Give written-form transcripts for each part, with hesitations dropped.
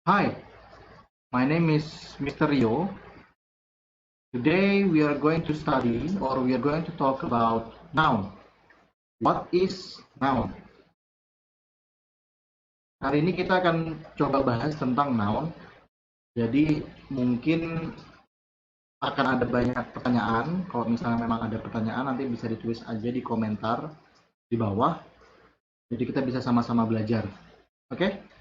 Hi, my name is Mr. Rio. Today we are going to study or we are going to talk about noun. What is noun? Hari ini kita akan coba bahas tentang noun. Jadi mungkin akan ada banyak pertanyaan. Kalau misalnya memang ada pertanyaan nanti bisa ditulis aja di komentar di bawah. Jadi kita bisa sama-sama belajar. Oke?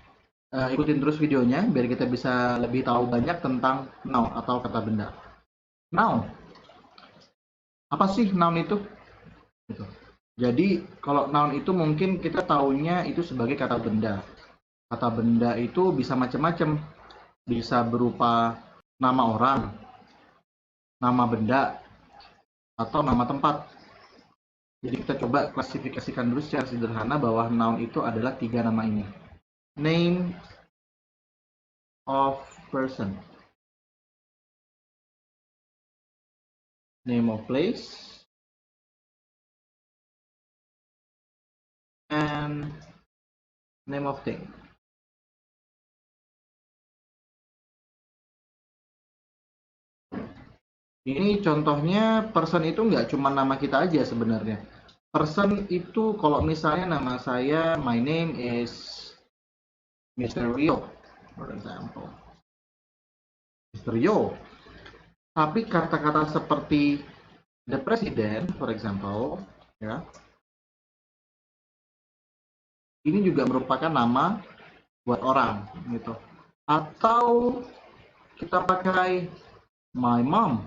Ikutin terus videonya biar kita bisa lebih tahu banyak tentang noun atau kata benda. Noun. Apa sih noun itu? Gitu. Jadi kalau noun itu mungkin kita taunya itu sebagai kata benda. Kata benda itu bisa macam-macam. Bisa berupa nama orang, nama benda, atau nama tempat. Jadi kita coba klasifikasikan dulu secara sederhana bahwa noun itu adalah tiga nama ini. Name of person, name of place, and name of thing. Ini contohnya person itu nggak cuma nama kita aja sebenarnya. Person itu kalau misalnya nama saya, my name is Mr. Rio, for example. Mr. Rio. Tapi kata-kata seperti the president, for example, ya, ini juga merupakan nama buat orang, gitu. Atau kita pakai my mom,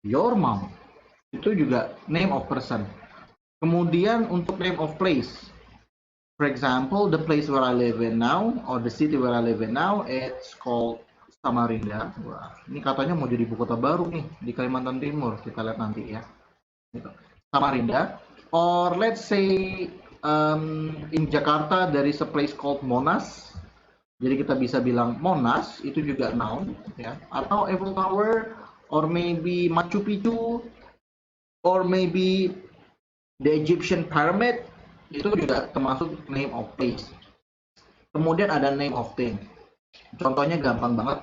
your mom, itu juga name of person. Kemudian untuk name of place, for example, the place where I live in now, or the city where I live in now, it's called Samarinda. Wah, ini katanya mau jadi ibu kota baru nih di Kalimantan Timur. Kita lihat nanti ya. Samarinda. Or let's say in Jakarta there is a place called Monas. Jadi kita bisa bilang Monas itu juga noun, ya. Atau Eiffel Tower, or maybe Machu Picchu, or maybe the Egyptian Pyramid, itu juga termasuk name of place. Kemudian ada name of thing. Contohnya gampang banget.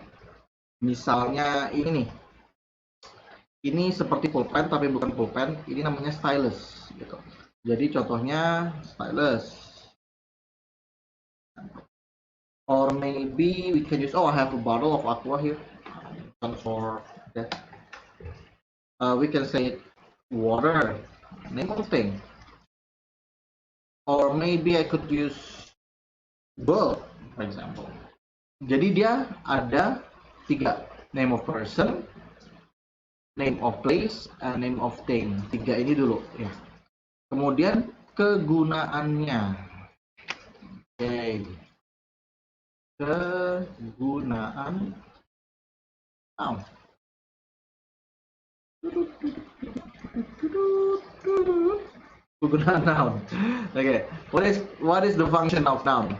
Misalnya ini nih. Ini seperti pulpen tapi bukan pulpen. Ini namanya stylus gitu. Jadi contohnya stylus. Or maybe we can use, I have a bottle of aqua here. For that. We can say water, name of thing. Or maybe I could use bulb, for example. Jadi dia ada tiga, name of person, name of place, and name of thing. Tiga ini dulu ya. Kemudian kegunaannya. Oke. Kegunaan noun. Kegunaan noun. Oke. What is the function of noun?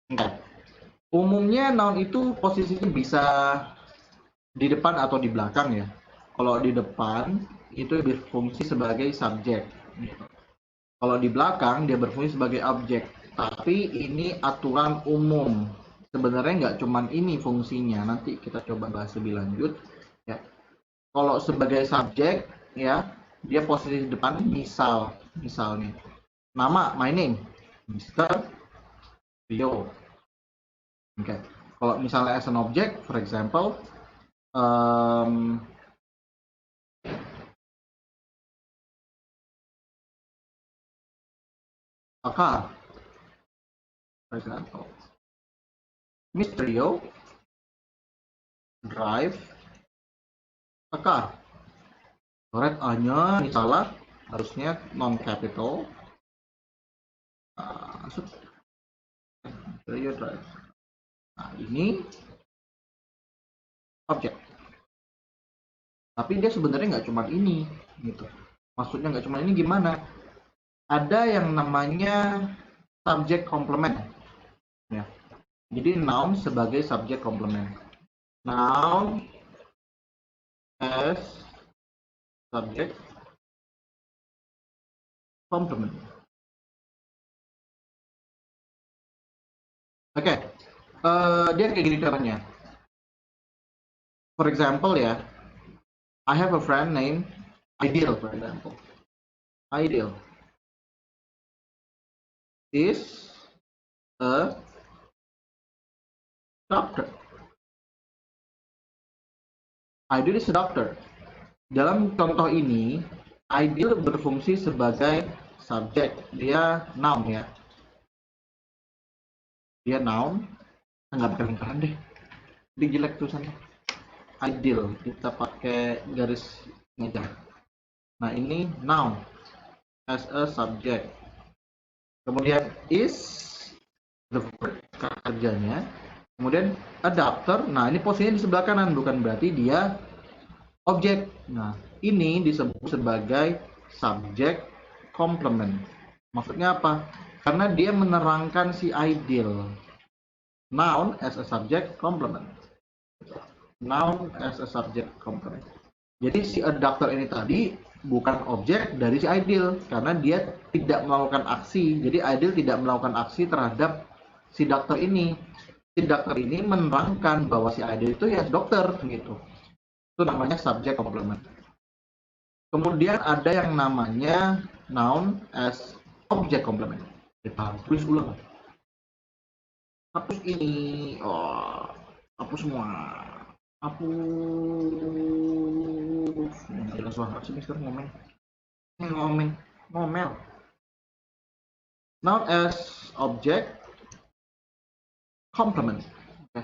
Okay. Umumnya noun itu posisinya bisa di depan atau di belakang ya. Kalau di depan itu berfungsi sebagai subjek. Kalau di belakang dia berfungsi sebagai objek. Tapi ini aturan umum. Sebenarnya nggak cuma ini fungsinya. Nanti kita coba bahas lebih lanjut. Ya. Kalau sebagai subjek, ya dia posisi di depan. Misalnya nama, my name, Mr. Rio. Oke. Kalau misalnya as an object, for example, a car, for example. Mr. Rio drive a car. Coret A-nya ini salah, harusnya non capital. Mr. Rio drive. Nah, ini objek. Tapi dia sebenarnya nggak cuma ini, gitu. Maksudnya nggak cuma ini gimana? Ada yang namanya subject complement. Ya. Jadi noun sebagai subject complement. Noun as subject complement. Oke, dia kayak gini caranya. For example ya, I have a friend named Ideal, for example. Ideal is a doctor. Ideal is a doctor. Dalam contoh ini, Ideal berfungsi sebagai subjek. Dia noun ya. Dia noun. Nggak pakai lingkaran deh. Dia jelek tulisannya. Ideal. Kita pakai garis meja. Nah, ini noun as a subject. Kemudian is the verb kerjanya. Kemudian adapter. Nah, ini posisinya di sebelah kanan, bukan berarti dia objek. Nah, ini disebut sebagai subject complement. Maksudnya apa? Karena dia menerangkan si ideal. Noun as a subject complement. Noun as a subject complement. Jadi si adapter ini tadi bukan objek dari si ideal karena dia tidak melakukan aksi. Jadi ideal tidak melakukan aksi terhadap si dokter ini. Si dokter ini menerangkan bahwa si ideal itu ya dokter gitu. Itu namanya subject complement. Kemudian ada yang namanya noun as object complement. Tulis ulang. Hapus ini. Oh, hapus semua. Hapus. Jelas suara sih Mister ngomel. Ngomel. Noun as object complement. Okay.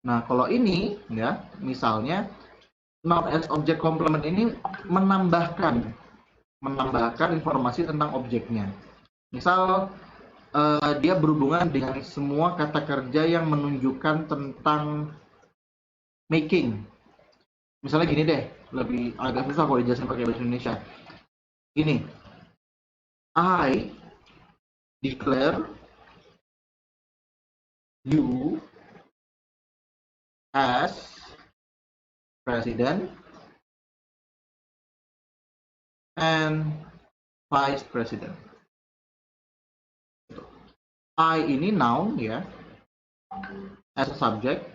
Nah, kalau ini ya, misalnya noun as object complement ini menambahkan informasi tentang objeknya. Misal dia berhubungan dengan semua kata kerja yang menunjukkan tentang making. Misalnya gini deh, lebih agak susah kalau dijelasin pakai bahasa Indonesia. Gini, I declare you as president and vice president. I ini noun ya, as a subject.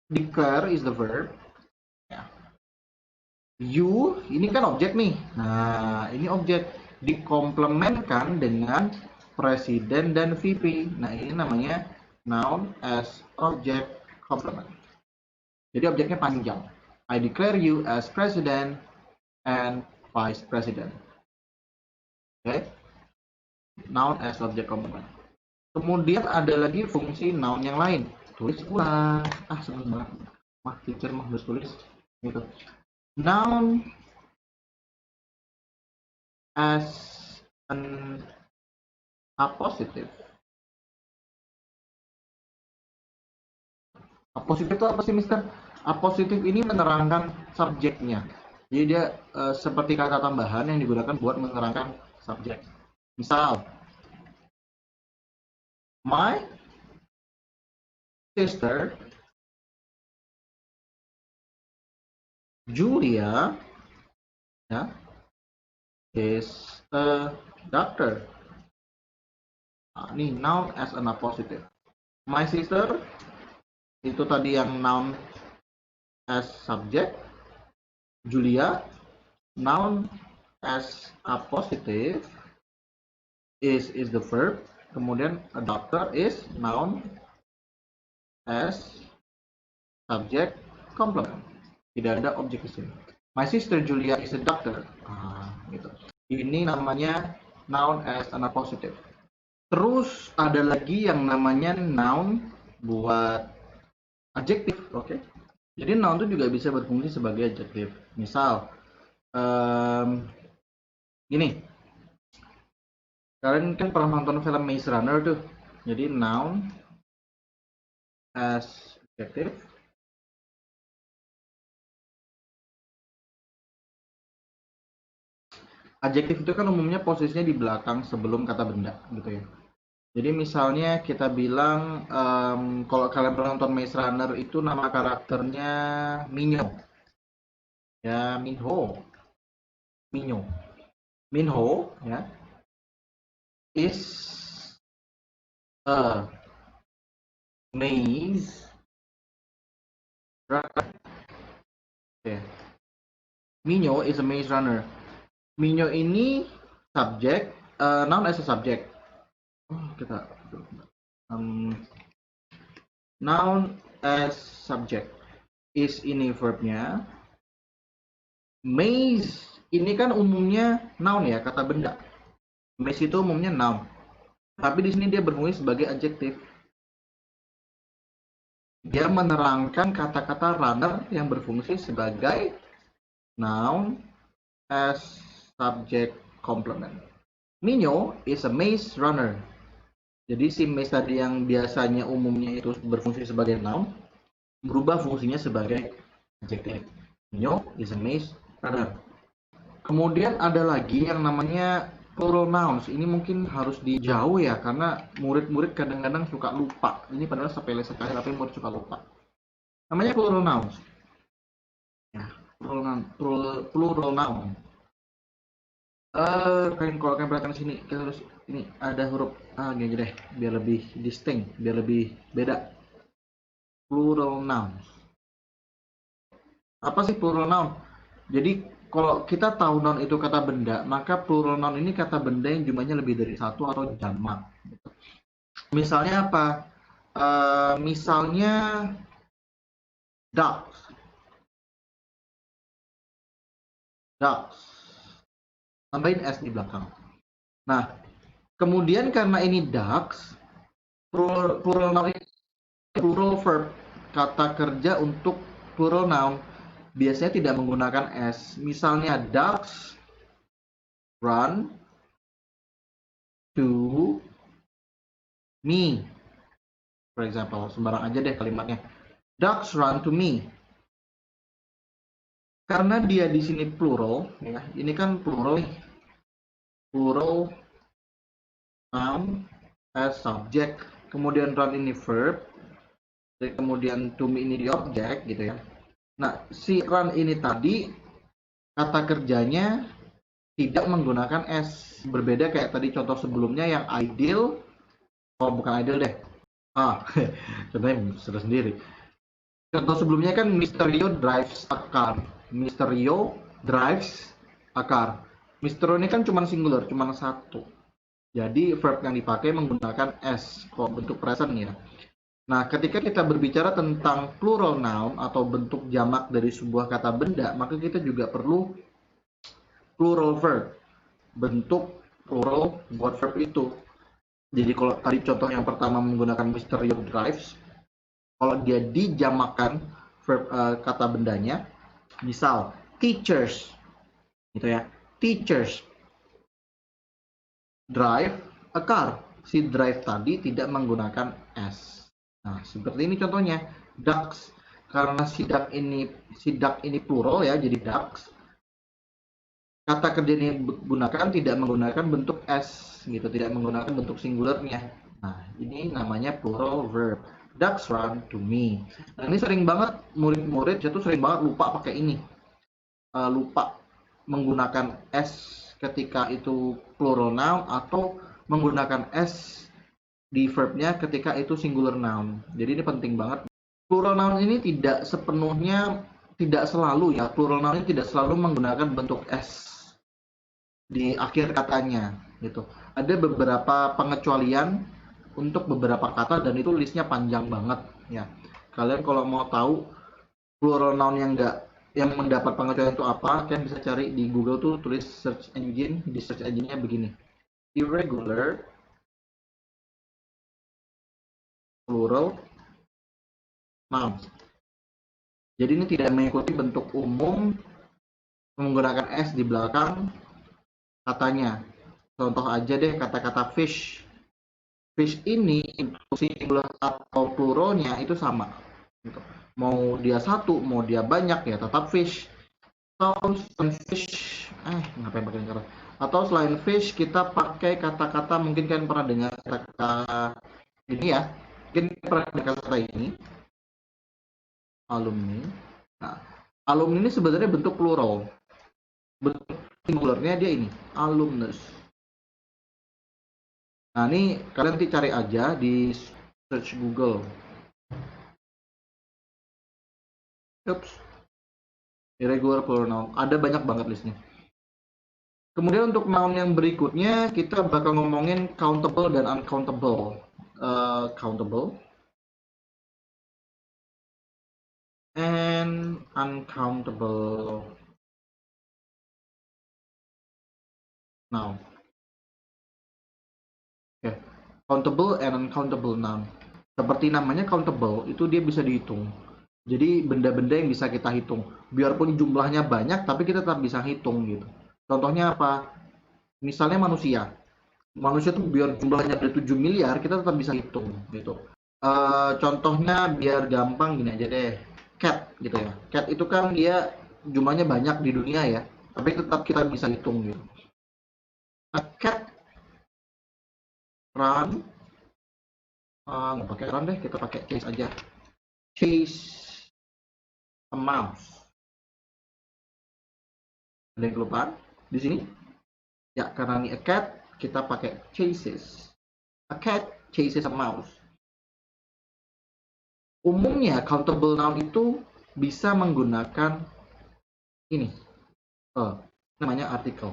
Declare is the verb. Ya. You ini kan objek nih. Nah, ini objek dikomplementkan dengan presiden dan VP. Nah, ini namanya noun as object complement. Jadi objeknya panjang. I declare you as president and vice president. Oke. Okay? Noun as object complement. Kemudian ada lagi fungsi noun yang lain. Tulis ulang. Seneng banget. Teacher mah harus tulis gitu. Noun as an appositive. Appositive itu apa sih, Mister? Appositive ini menerangkan subjeknya. Jadi dia seperti kata tambahan yang digunakan buat menerangkan subjek. Misal, my sister Julia ya, is a doctor. Nah, ini noun as an appositive. My sister itu tadi yang noun as subject. Julia noun as appositive is the verb. Kemudian a doctor is noun as subject complement. Tidak ada objek di sini. My sister Julia is a doctor. Gitu. Ini namanya noun as an appositive. Terus ada lagi yang namanya noun buat adjektif, oke? Jadi noun itu juga bisa berfungsi sebagai adjektif. Misal, gini, kalian kan pernah nonton film Maze Runner tuh. Jadi noun as adjective. Adjektif itu kan umumnya posisinya di belakang sebelum kata benda, gitu ya. Jadi misalnya kita bilang, kalau kalian pernah nonton Maze Runner itu nama karakternya Minho. Ya, Minho. Minho, ya, is a maze runner. Okay. Minho is a maze runner. Minho ini subject, noun as a subject. Kita noun as subject, is ini verbnya. Maze ini kan umumnya noun ya, kata benda. Maze itu umumnya noun, tapi di sini dia berfungsi sebagai adjektif. Dia menerangkan kata-kata runner yang berfungsi sebagai noun as subject complement. Minho is a maze runner. Jadi si maze tadi yang biasanya umumnya itu berfungsi sebagai noun, berubah fungsinya sebagai adjektif. Minho is a maze runner. Kemudian ada lagi yang namanya plural nouns. Ini mungkin harus dijauh ya, karena murid-murid kadang-kadang suka lupa. Ini padahal sepele sekali, tapi murid suka lupa. Namanya plural nouns. Ya, plural noun. Kalau kalian perhatikan sini, kita harus ini ada huruf gini deh, biar lebih distinct, biar lebih beda. Plural nouns. Apa sih plural noun? Jadi kalau kita tahu noun itu kata benda, maka plural noun ini kata benda yang jumlahnya lebih dari satu atau jamak. Misalnya apa? Misalnya ducks. Ducks. Tambahin s di belakang. Nah, kemudian karena ini ducks, plural noun ini plural verb, kata kerja untuk plural noun biasanya tidak menggunakan s. Misalnya ducks run to me, for example. Sembarang aja deh kalimatnya. Ducks run to me. Karena dia di sini plural, ya. Ini kan plural nih. Plural noun as subject, kemudian run ini verb, kemudian to me ini di objek gitu ya. Nah, si run ini tadi kata kerjanya tidak menggunakan s. Berbeda kayak tadi contoh sebelumnya yang ideal. Oh, bukan ideal deh. Contohnya sudah sendiri. Contoh sebelumnya kan Misterio drives a car. Misterio drives a car. Misterio ini kan cuma singular, cuma satu. Jadi verb yang dipakai menggunakan s, kok bentuk present ya. Nah, ketika kita berbicara tentang plural noun atau bentuk jamak dari sebuah kata benda, maka kita juga perlu plural verb, bentuk plural buat verb itu. Jadi kalau tadi contoh yang pertama menggunakan Misterio drives, kalau dia dijamakkan verb kata bendanya, misal teachers, gitu ya, teachers drive a car. Si drive tadi tidak menggunakan s. Nah, seperti ini contohnya. Ducks, karena si duck ini plural ya, jadi ducks. Kata kerja yang digunakan tidak menggunakan bentuk s, gitu, tidak menggunakan bentuk singularnya. Nah, ini namanya plural verb. Ducks run to me. Nah, ini sering banget murid-murid itu sering banget lupa pakai ini. Lupa menggunakan s ketika itu plural noun atau menggunakan s di verbnya ketika itu singular noun. Jadi ini penting banget. Plural noun ini tidak sepenuhnya, tidak selalu ya, plural noun ini tidak selalu menggunakan bentuk s di akhir katanya gitu. Ada beberapa pengecualian untuk beberapa kata dan itu listnya panjang banget ya. Kalian kalau mau tahu plural noun yang mendapat pengecualian itu apa, kalian bisa cari di Google tuh, tulis search engine, di search engine-nya begini. Irregular plural noun. Jadi ini tidak mengikuti bentuk umum menggunakan s di belakang katanya. Contoh aja deh kata-kata fish. Fish ini singular atau pluralnya itu sama. Mau dia satu, mau dia banyak ya tetap fish. Atau selain fish, ngapain pakai kata? Atau selain fish kita pakai kata-kata, mungkin kalian pernah dengar kata ini ya. Mungkin pernah dengar kata ini. Alumni. Nah, alumni ini sebenarnya bentuk plural. Bentuk singularnya dia ini, alumnus. Nah, ini kalian nanti cari aja di search Google. Oops. Irregular plural noun. Ada banyak banget listnya. Kemudian untuk noun yang berikutnya kita bakal ngomongin countable dan uncountable. Countable and uncountable noun. Okay. Countable and uncountable noun. Seperti namanya countable, itu dia bisa dihitung. Jadi benda-benda yang bisa kita hitung. Biarpun jumlahnya banyak, tapi kita tetap bisa hitung gitu. Contohnya apa? Misalnya manusia. Manusia tuh biar jumlahnya ada 7 miliar, kita tetap bisa hitung gitu. Contohnya biar gampang gini aja deh. Cat gitu ya. Cat itu kan dia jumlahnya banyak di dunia ya, tapi tetap kita bisa hitung gitu. A cat run, nggak pakai run deh, kita pakai chase aja. Chase a mouse. Ada yang kelupaan di sini? Ya, karena ini a cat, kita pakai chases. A cat chases a mouse. Umumnya countable noun itu bisa menggunakan ini, namanya artikel.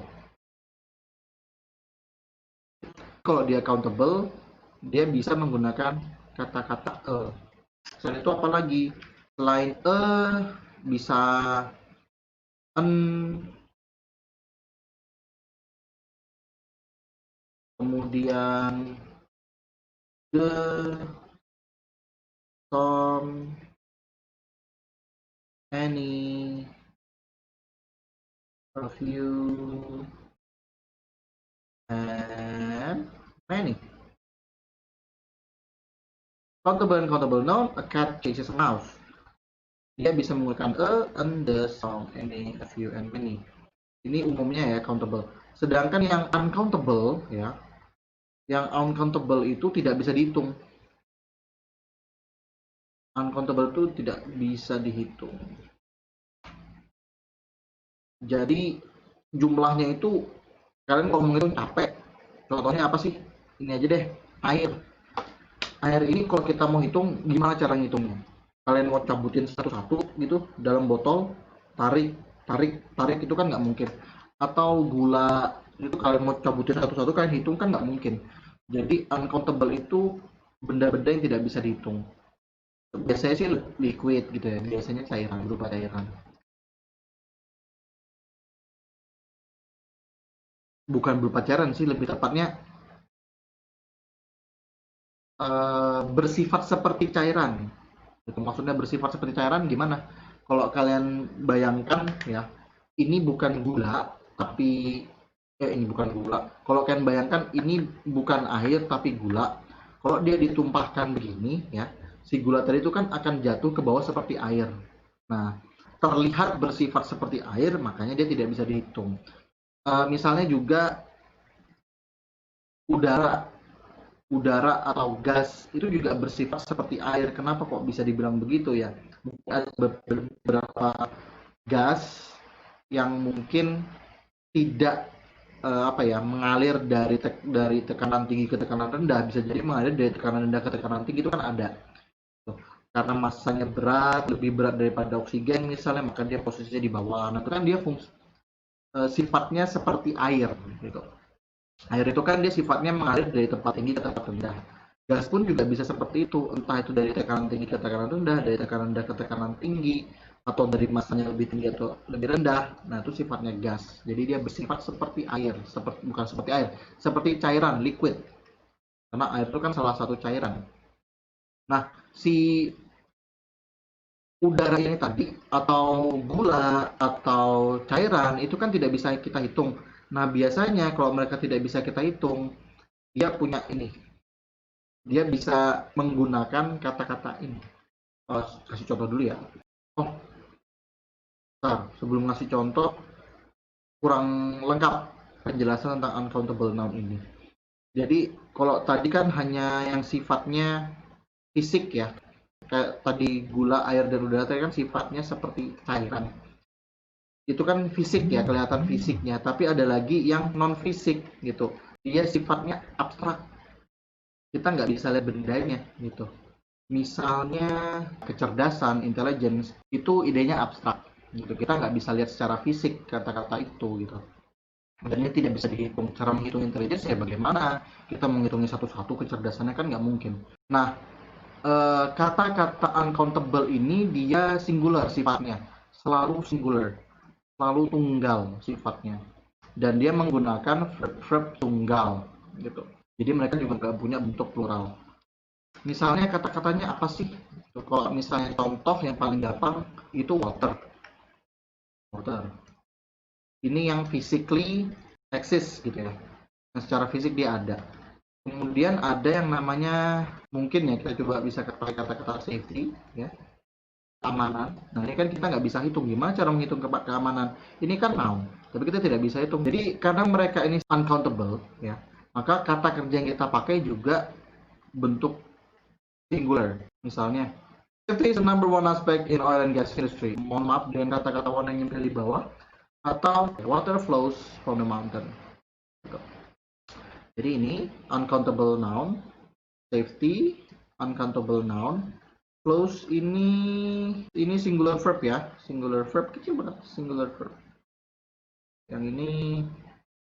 Kalau dia countable, dia bisa menggunakan kata-kata selain itu apa lagi? Selain bisa kemudian the, some, any, a few, and many. Countable and countable noun, a cat chases a mouse. Dia bisa menggunakan and, the, some, any, a few, and many. Ini umumnya ya countable. Sedangkan yang uncountable ya, yang uncountable itu tidak bisa dihitung. Uncountable itu tidak bisa dihitung. Jadi jumlahnya itu kalian kalau menghitung capek. Contohnya apa sih? Ini aja deh, air. Air ini kalau kita mau hitung, gimana cara ngitungnya? Kalian mau cabutin satu-satu gitu dalam botol, tarik itu kan nggak mungkin. Atau gula itu kalian mau cabutin satu-satu, kalian hitung kan nggak mungkin. Jadi uncountable itu benda-benda yang tidak bisa dihitung. Biasanya sih liquid gitu ya, biasanya cairan, berupa cairan. Bukan berupa cairan sih, lebih tepatnya bersifat seperti cairan. Itu maksudnya bersifat seperti cairan gimana? Kalau kalian bayangkan ya, ini bukan gula, tapi ini bukan gula. Kalau kalian bayangkan ini bukan air tapi gula. Kalau dia ditumpahkan begini ya, si gula tadi itu kan akan jatuh ke bawah seperti air. Nah, terlihat bersifat seperti air, makanya dia tidak bisa dihitung. Misalnya juga udara atau gas itu juga bersifat seperti air. Kenapa kok bisa dibilang begitu ya? Mungkin ada beberapa gas yang mungkin tidak mengalir dari tekanan tinggi ke tekanan rendah, bisa jadi mengalir dari tekanan rendah ke tekanan tinggi, itu kan ada. Karena masanya lebih berat daripada oksigen misalnya, maka dia posisinya di bawah. Nah, itu kan dia sifatnya seperti air gitu. Air itu kan dia sifatnya mengalir dari tempat tinggi ke tempat rendah. Gas pun juga bisa seperti itu, entah itu dari tekanan tinggi ke tekanan rendah, dari tekanan rendah ke tekanan tinggi, atau dari masanya lebih tinggi atau lebih rendah. Nah, itu sifatnya gas. Jadi dia bersifat seperti air, bukan seperti air, seperti cairan, liquid. Karena air itu kan salah satu cairan. Nah, si udara ini tadi, atau gula, atau cairan, itu kan tidak bisa kita hitung. Nah, biasanya kalau mereka tidak bisa kita hitung, dia punya ini. Dia bisa menggunakan kata-kata ini. Kasih contoh dulu ya. Sebelum ngasih contoh, kurang lengkap penjelasan tentang uncountable noun ini. Jadi, kalau tadi kan hanya yang sifatnya fisik ya. Kayak tadi gula, air, dan udara tadi kan sifatnya seperti cairan. Itu kan fisik ya, kelihatan fisiknya, tapi ada lagi yang non fisik gitu, dia sifatnya abstrak, kita nggak bisa lihat bendanya gitu. Misalnya kecerdasan, intelligence, itu idenya abstrak. Gitu. Kita nggak bisa lihat secara fisik kata-kata itu gitu. Dan ini tidak bisa dihitung. Cara menghitung intelligence ya bagaimana kita menghitungnya satu-satu kecerdasannya kan nggak mungkin. Nah, kata-kata uncountable ini dia singular sifatnya, selalu singular, selalu tunggal sifatnya. Dan dia menggunakan verb tunggal gitu. Jadi mereka juga nggak punya bentuk plural. Misalnya kata-katanya apa sih? Kalau misalnya contoh yang paling gampang itu water. Water. Ini yang physically exist gitu ya. Nah, secara fisik dia ada. Kemudian ada yang namanya mungkin ya kita coba bisa pakai kata-kata safety ya. Keamanan. Nah ini kan kita nggak bisa hitung gimana cara menghitung keamanan. Ini kan noun, tapi kita tidak bisa hitung. Jadi karena mereka ini uncountable ya, maka kata kerja yang kita pakai juga bentuk singular. Misalnya, safety is the number one aspect in oil and gas industry. Mohon maaf dengan kata-kata warna yang di bawah. Atau water flows from the mountain. Jadi ini uncountable noun, safety, uncountable noun. Flows ini singular verb ya, singular verb kecil banget, singular verb. Yang ini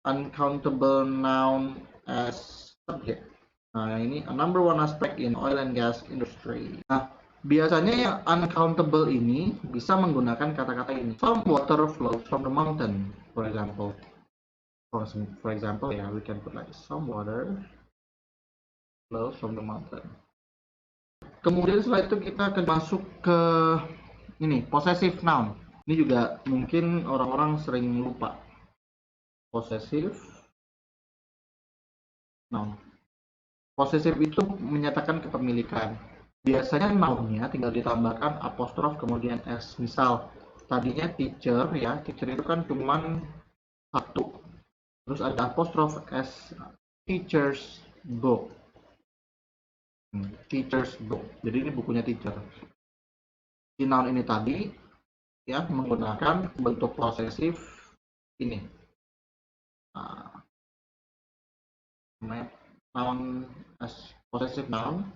uncountable noun as subject. Nah, ini a number one aspect in oil and gas industry. Nah, biasanya yang uncountable ini bisa menggunakan kata-kata ini. Some water flows from the mountain, for example. For example, ya, we can put like some water flows from the mountain. Kemudian setelah itu kita akan masuk ke ini, possessive noun. Ini juga mungkin orang-orang sering lupa. Possessive noun. Possessive itu menyatakan kepemilikan. Biasanya nounnya tinggal ditambahkan apostrof kemudian s. Misal tadinya teacher ya, teacher itu kan cuman satu. Terus ada apostrof s, teacher's book. Teacher's book. Jadi ini bukunya teacher. Si noun ini tadi ya menggunakan bentuk posesif ini. Noun as possessive noun.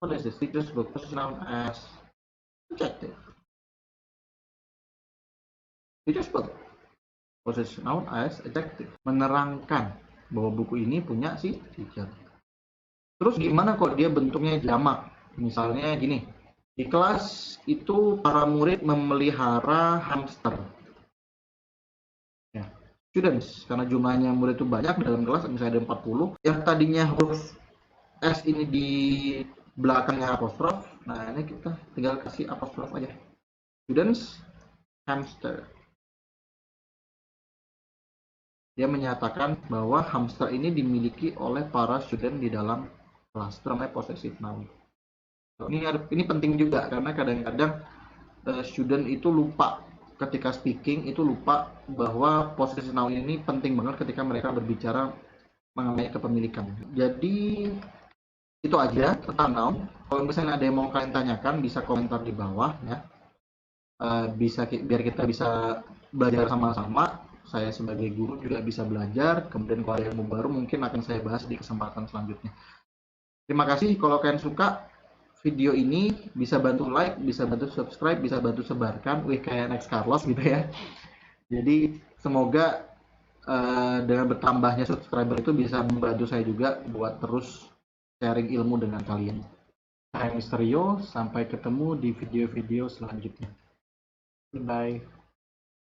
What is this? Teacher's book is known as adjective. Teacher's book possessive noun as adjective. Menerangkan bahwa buku ini punya si teacher. Terus gimana kok dia bentuknya jamak? Misalnya gini, di kelas itu para murid memelihara hamster. Ya. Students, karena jumlahnya murid itu banyak dalam kelas, misalnya ada 40, yang tadinya huruf S ini di belakangnya apostrof, nah ini kita tinggal kasih apostrof aja. Students, hamster. Dia menyatakan bahwa hamster ini dimiliki oleh para student di dalam kelas. Itu namanya possessive noun. Ini penting juga karena kadang-kadang student itu lupa ketika speaking, itu lupa bahwa possessive noun ini penting banget ketika mereka berbicara mengenai kepemilikan. Jadi itu aja tentang noun. Kalau misalnya ada yang mau kalian tanyakan bisa komentar di bawah ya. Biar kita bisa belajar sama-sama. Saya sebagai guru juga bisa belajar. Kemudian kalau ada yang baru mungkin akan saya bahas di kesempatan selanjutnya. Terima kasih. Kalau kalian suka video ini, bisa bantu like, bisa bantu subscribe, bisa bantu sebarkan. Wih, kayak Next Carlos gitu ya. Jadi semoga dengan bertambahnya subscriber itu bisa membantu saya juga buat terus sharing ilmu dengan kalian. Saya Mister Yo, sampai ketemu di video-video selanjutnya. Bye.